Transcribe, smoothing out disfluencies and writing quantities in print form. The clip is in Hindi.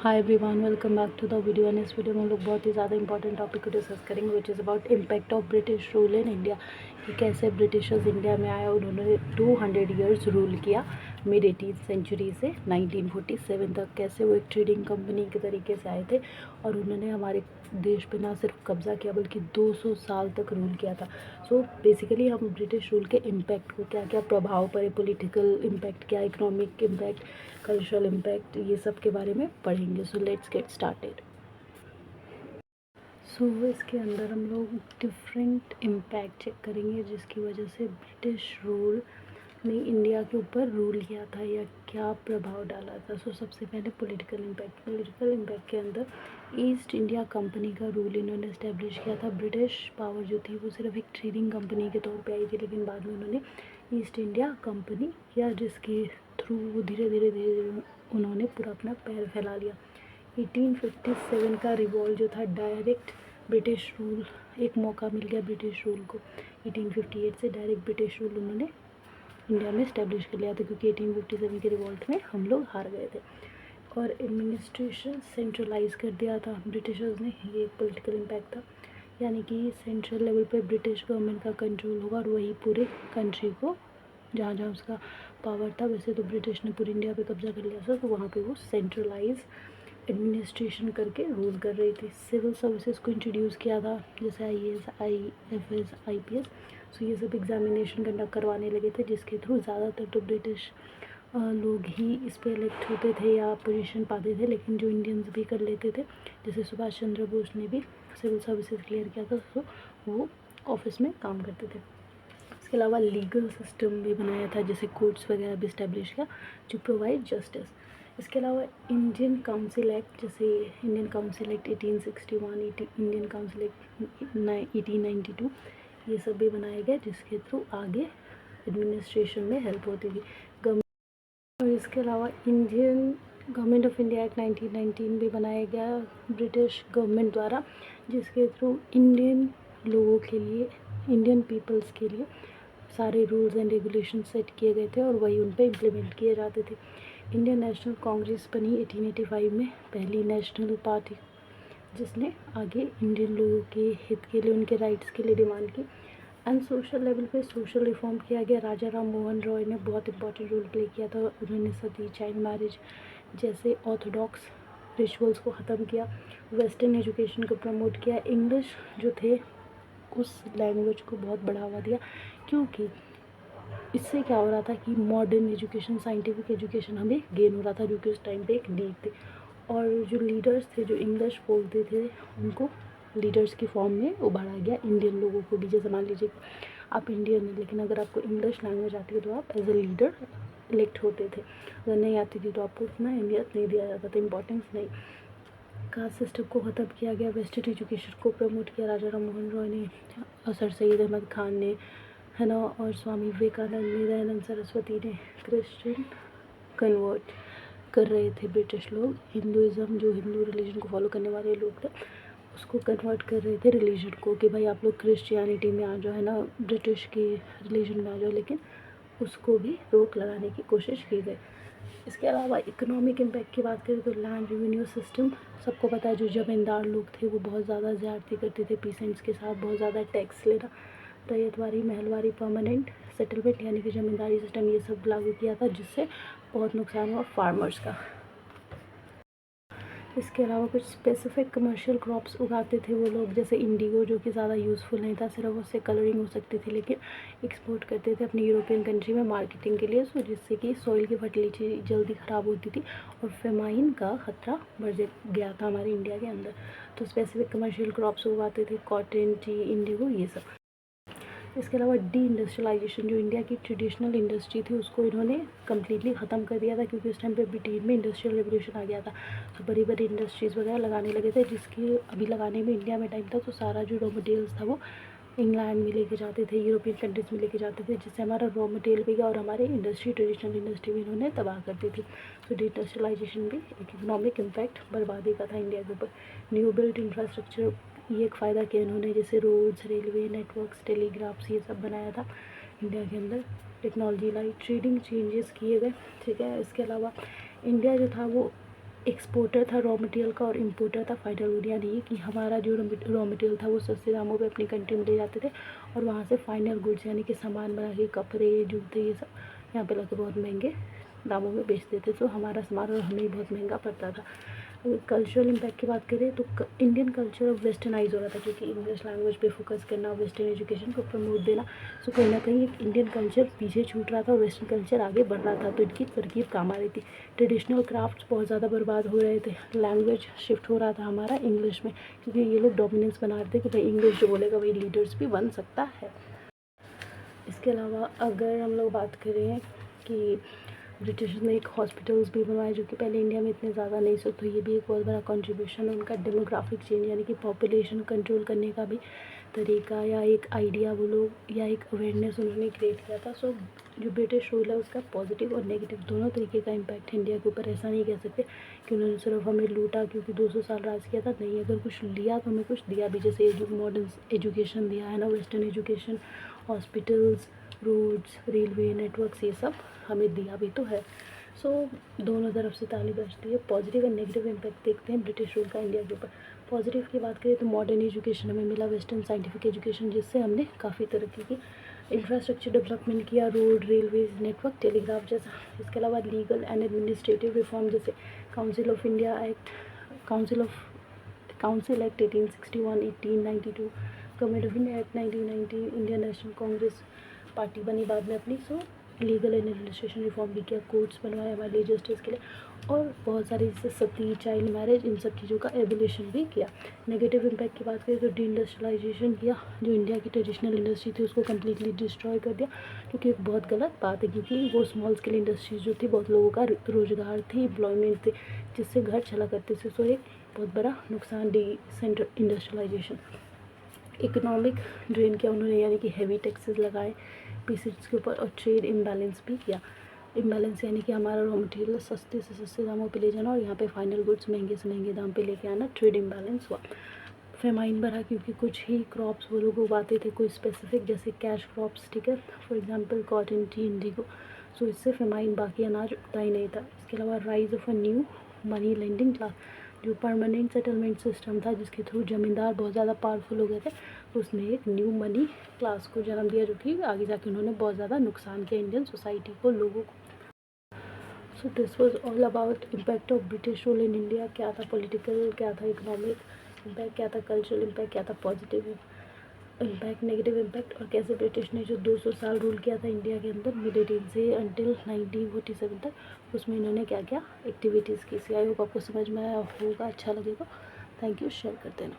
Hi everyone, welcome back to the video. And इस वीडियो में हम लोग बहुत ही ज़्यादा इंपॉर्टेंट टॉपिक को डिस्कस करेंगे which is about impact of British rule in India, कि कैसे ब्रिटिशर्स इंडिया में आए और उन्होंने 200 ईयर्स रूल किया मिड 18th सेंचुरी से 1947 तक। कैसे वो एक ट्रेडिंग कंपनी के तरीके से आए थे और उन्होंने हमारे देश पे ना सिर्फ कब्ज़ा किया बल्कि 200 साल तक रूल किया था। सो बेसिकली हम ब्रिटिश रूल के इम्पैक्ट को, क्या क्या प्रभाव पड़े, पॉलिटिकल इम्पैक्ट क्या, इकोनॉमिक इम्पैक्ट, कल्चरल इम्पैक्ट, ये सब के बारे में पढ़ेंगे। So let's get started. So इसके अंदर हम लोग डिफरेंट इम्पैक्ट चेक करेंगे जिसकी वजह से ब्रिटिश रूल ने इंडिया के ऊपर रूल किया था या क्या प्रभाव डाला था। सो सबसे पहले पॉलिटिकल इम्पैक्ट के अंदर ईस्ट इंडिया कंपनी का रूल इन्होंने इस्टेब्लिश किया था। ब्रिटिश पावर जो थी वो सिर्फ एक ट्रेडिंग कंपनी के तौर पे आई थी, लेकिन बाद में उन्होंने ईस्ट इंडिया कंपनी किया, जिसके थ्रू वो धीरे धीरे उन्होंने पूरा अपना पैर फैला लिया। 1857 का रिवॉल्ट जो था डायरेक्ट ब्रिटिश रूल, एक मौका मिल गया ब्रिटिश रूल को। 1858 से डायरेक्ट ब्रिटिश रूल उन्होंने इंडिया में इस्टेब्लिश कर लिया था, क्योंकि 1857 के रिवॉल्ट में हम लोग हार गए थे। और एडमिनिस्ट्रेशन सेंट्रलाइज कर दिया था ब्रिटिशर्स ने, ये एक पॉलिटिकल इम्पैक्ट था। यानी कि सेंट्रल लेवल पे ब्रिटिश गवर्नमेंट का कंट्रोल होगा और वही पूरे कंट्री को, जहाँ जहाँ उसका पावर था, वैसे तो ब्रिटिश ने पूरी इंडिया पे कब्जा कर लिया था, तो वहाँ पे वो सेंट्रलाइज एडमिनिस्ट्रेशन करके रूल कर रही थी। सिविल सर्विसेज को इंट्रोड्यूस किया था, जैसे IAS, IFS, IPS। सो ये सब एग्जामिनेशन कंडक्ट करवाने लगे थे, जिसके थ्रू ज़्यादातर तो ब्रिटिश लोग ही इस पर इलेक्ट होते थे या पोजीशन पाते थे, लेकिन जो इंडियंस भी कर लेते थे, जैसे सुभाष चंद्र बोस ने भी सिविल सर्विसेज क्लियर किया था, तो वो ऑफिस में काम करते थे। इसके अलावा लीगल सिस्टम भी बनाया था, जैसे कोर्ट्स वगैरह भी इस्टेब्लिश किया टू प्रोवाइड जस्टिस। इसके अलावा इंडियन काउंसिल एक्ट, जैसे Indian council act 1861, Indian council act 1892, ये सब भी बनाए गए, जिसके थ्रू आगे एडमिनिस्ट्रेशन में हेल्प होती थी गवर्नमेंट। और इसके अलावा Indian government of India act 1919 भी बनाया गया ब्रिटिश गवर्नमेंट द्वारा, जिसके थ्रू इंडियन लोगों के लिए, इंडियन पीपल्स के लिए सारे रूल्स एंड रेगुलेशन सेट किए गए थे और वही उन पर इम्प्लीमेंट किए जाते थे। इंडियन नेशनल कांग्रेस बनी 1885 में, पहली नेशनल पार्टी जिसने आगे इंडियन लोगों के हित के लिए, उनके राइट्स के लिए डिमांड की। एंड सोशल लेवल पे सोशल रिफॉर्म किया गया। राजा राम मोहन रॉय ने बहुत इंपॉर्टेंट रोल प्ले किया था। उन्होंने सती, चाइल्ड मैरिज जैसे ऑर्थोडॉक्स रिचुअल्स को ख़त्म किया, वेस्टर्न एजुकेशन को प्रमोट किया, इंग्लिश जो थे उस लैंग्वेज को बहुत बढ़ावा दिया, क्योंकि इससे क्या हो रहा था कि मॉडर्न एजुकेशन, साइंटिफिक एजुकेशन हमें गेन हो रहा था, जो कि उस टाइम पे एक नीड थी। और जो लीडर्स थे, जो इंग्लिश बोलते थे, उनको लीडर्स की फॉर्म में उभारा गया। इंडियन लोगों को भी, जैसे मान लीजिए आप इंडियन हैं, लेकिन अगर आपको इंग्लिश लैंग्वेज आती है तो आप एज ए लीडर इलेक्ट होते थे। अगर नहीं आती थी तो आपको उतना अहमियत नहीं दिया जाता था, इंपॉर्टेंस नहीं। कास्ट सिस्टम को ख़त्म किया गया, वेस्टर्न एजुकेशन को प्रमोट किया राजा राम मोहन रॉय ने, सर सैयद अहमद खान ने, है ना, और स्वामी विवेकानंद ने, दयानंद सरस्वती ने। क्रिश्चियन कन्वर्ट कर रहे थे ब्रिटिश लोग, हिंदुज़म, जो हिंदू रिलीजन को फॉलो करने वाले लोग थे, उसको कन्वर्ट कर रहे थे रिलीजन को, कि भाई आप लोग क्रिश्चियनिटी में आ जाओ, है ना, ब्रिटिश के रिलीजन में आ जाओ, लेकिन उसको भी रोक लगाने की कोशिश की गई। इसके अलावा इकोनॉमिक इम्पैक्ट की बात करें तो लैंड रेवेन्यू सिस्टम, सबको पता है जो जमींदार लोग थे वो बहुत ज़्यादा ज़्यादती करते थे पीसेंट्स के साथ, बहुत ज़्यादा टैक्स लेना। रैयतवारी, महलवारी, परमानेंट सेटलमेंट यानी कि जमींदारी सिस्टम, ये सब लागू किया था, जिससे बहुत नुकसान हुआ फार्मर्स का। इसके अलावा कुछ स्पेसिफिक कमर्शियल क्रॉप्स उगाते थे वो लोग, जैसे इंडिगो, जो कि ज़्यादा यूज़फुल नहीं था, सिर्फ उससे कलरिंग हो सकती थी, लेकिन एक्सपोर्ट करते थे अपनी यूरोपियन कंट्री में मार्केटिंग के लिए, सो जिससे कि सॉइल की फर्टिलिटी जल्दी ख़राब होती थी और फेमाइन का ख़तरा बढ़ गया था हमारे इंडिया के अंदर। तो स्पेसिफिक कमर्शियल क्रॉप्स उगाते थे, कॉटन, टी, इंडिगो, ये सब। इसके अलावा डी इंडस्ट्रियलाइजेशन, जो इंडिया की ट्रेडिशनल इंडस्ट्री थी उसको इन्होंने कम्प्लीटली ख़त्म कर दिया था, क्योंकि उस टाइम पे ब्रिटेन में इंडस्ट्रियल रेवोल्यूशन आ गया था, तो बड़ी बड़ी इंडस्ट्रीज़ वगैरह लगाने लगे थे, जिसकी अभी लगाने में इंडिया में टाइम था, तो सारा जो रॉ मटेरियल्स था वो इंग्लैंड में लेके जाते थे, यूरोपियन कंट्रीज़ में लेके जाते थे, जिससे हमारा रॉ मटेरियल भी गया और हमारे इंडस्ट्री, ट्रेडिशनल इंडस्ट्री भी इन्होंने तबाह कर दी थी। तो डी इंडस्ट्रियलाइजेशन भी एक इकोनॉमिक इम्पैक्ट बर्बादी का था इंडिया के ऊपर। न्यू बिल्ड इंफ्रास्ट्रक्चर, ये एक फ़ायदा किया इन्होंने, जैसे रोड्स, रेलवे नेटवर्क्स, टेलीग्राफ्स, ये सब बनाया था इंडिया के अंदर। टेक्नोलॉजी लाई, ट्रेडिंग चेंजेस किए गए, ठीक है। इसके अलावा इंडिया जो था वो एक्सपोर्टर था रॉ मटेरियल का और इम्पोर्टर था फाइनल गुड, यानी ये कि हमारा जो रॉ मटेरियल था वो सस्ते दामों पे अपनी कंट्री में ले जाते थे और वहाँ से फाइनल गुड्स यानी कि सामान बना के कपड़े जूते ये सब यहाँ पे लाके बहुत महंगे दामों में बेच देते, तो हमारा सामान और हमें बहुत महंगा पड़ता था। कल्चरल इम्पैक्ट की बात करें तो इंडियन कल्चर वेस्टर्नाइज हो रहा था, क्योंकि इंग्लिश लैंग्वेज पे फोकस करना, वेस्टर्न एजुकेशन को प्रमोट देना, सो कहीं ना कहीं एक इंडियन कल्चर पीछे छूट रहा था और वेस्टर्न कल्चर आगे बढ़ रहा था, तो इनकी तरकीब काम आ रही थी। ट्रेडिशनल क्राफ्ट्स बहुत ज़्यादा बर्बाद हो रहे थे, लैंग्वेज शिफ्ट हो रहा था हमारा इंग्लिश में, क्योंकि ये लोग डोमिनेंस बना रहे थे कि भाई इंग्लिश जो बोलेगा वही लीडर्स भी बन सकता है। इसके अलावा अगर हम लोग बात करें कि ब्रिटिश ने एक हॉस्पिटल्स भी बनवाए जो कि पहले इंडिया में इतने ज़्यादा नहीं, सो तो ये भी एक बहुत बड़ा कंट्रीब्यूशन है उनका। डेमोग्राफिक चेंज यानी कि पॉपुलेशन कंट्रोल करने का भी तरीका या एक आइडिया वो लोग या एक अवेयरनेस उन्होंने क्रिएट किया था। सो जो ब्रिटिश रूल है उसका पॉजिटिव और नेगेटिव दोनों तरीके का इम्पैक्ट इंडिया के ऊपर। ऐसा नहीं कह सकते कि उन्होंने सिर्फ हमें लूटा क्योंकि 200 साल राज किया था, नहीं, अगर कुछ लिया तो हमें कुछ दिया भी, जैसे मॉडर्न एजुकेशन दिया है ना, western education, hospitals, roads, railway networks, ये सब हमें दिया भी तो है। सो दोनों तरफ से ताली बजती है। पॉजिटिव एंड नेगेटिव इम्पैक्ट देखते हैं ब्रिटिश रूल का इंडिया के ऊपर। पॉजिटिव की बात करें तो मॉडर्न एजुकेशन हमें मिला, वेस्टर्न साइंटिफिक एजुकेशन, जिससे हमने काफ़ी तरक्की की, इंफ्रास्ट्रक्चर डेवलपमेंट किया, रोड, रेलवेज, नेटवर्क, टेलीग्राफ जैसा। इसके अलावा लीगल एंड एडमिनिस्ट्रेटिव रिफॉर्म जैसे council of India act, council act 1861, 1892, government of India act 1990, Indian national Congress party बनी बाद में अपनी। सो लीगल एंड एडमिनिस्ट्रेशन रिफॉर्म भी किया, कोर्ट्स बनवाए हमारे लिए जस्टिस के लिए, और बहुत सारी जैसे सती, चाइल्ड मैरिज, इन सब चीज़ों का एबोलिशन भी किया। नेगेटिव इम्पैक्ट की बात करें तो डी इंडस्ट्रियलाइजेशन किया, जो इंडिया की ट्रेडिशनल इंडस्ट्री थी उसको कम्प्लीटली डिस्ट्रॉय कर दिया, क्योंकि एक बहुत गलत बात है, क्योंकि वो स्मॉल स्केल इंडस्ट्रीज जो थी बहुत लोगों का रोजगार थी, एम्प्लॉयमेंट थे, जिससे घर चला करते थे। सो एक बहुत बड़ा नुकसान डी इंडस्ट्रियलाइजेशन। इकोनॉमिक ड्रेन किया उन्होंने, यानी कि हैवी टैक्सेस लगाए पीसीज के ऊपर, और ट्रेड इम्बैलेंस भी किया। इम्बैलेंस यानी कि हमारा रॉ मटेरियल सस्ते से सस्ते दामों पे ले जाना और यहाँ पे फाइनल गुड्स महंगे से महंगे दाम पे लेके आना, ट्रेड इम्बैलेंस हुआ। फेमाइन बढ़ा क्योंकि कुछ ही क्रॉप्स वो लोग उगाते थे, कोई स्पेसिफिक, जैसे कैश क्रॉप्स, ठीक है, for example cotton, tea, indigo. So इससे फेमाइन, बाकी अनाज उगता ही नहीं था। इसके अलावा rise of a new money lending class, जो परमानेंट सेटलमेंट सिस्टम था जिसके थ्रू ज़मींदार बहुत ज़्यादा पावरफुल हो गए थे, उसने एक न्यू मनी क्लास को जन्म दिया, जो कि आगे जाके उन्होंने बहुत ज़्यादा नुकसान किया इंडियन सोसाइटी को, लोगों को। So this was all about impact of British rule in India. क्या था पॉलिटिकल, क्या था इकोनॉमिक इम्पैक्ट, क्या था कल्चरल इम्पैक्ट, क्या था पॉजिटिव इम्पैक्ट, नेगेटिव इम्पैक्ट, और कैसे ब्रिटिश ने जो 200 साल रूल किया था इंडिया के अंदर मिड 18 से अंटिल 1947 तक, उसमें इन्होंने क्या क्या एक्टिविटीज़ की। आई होप आपको समझ में आया होगा, अच्छा लगे तो थैंक यू, शेयर कर देना।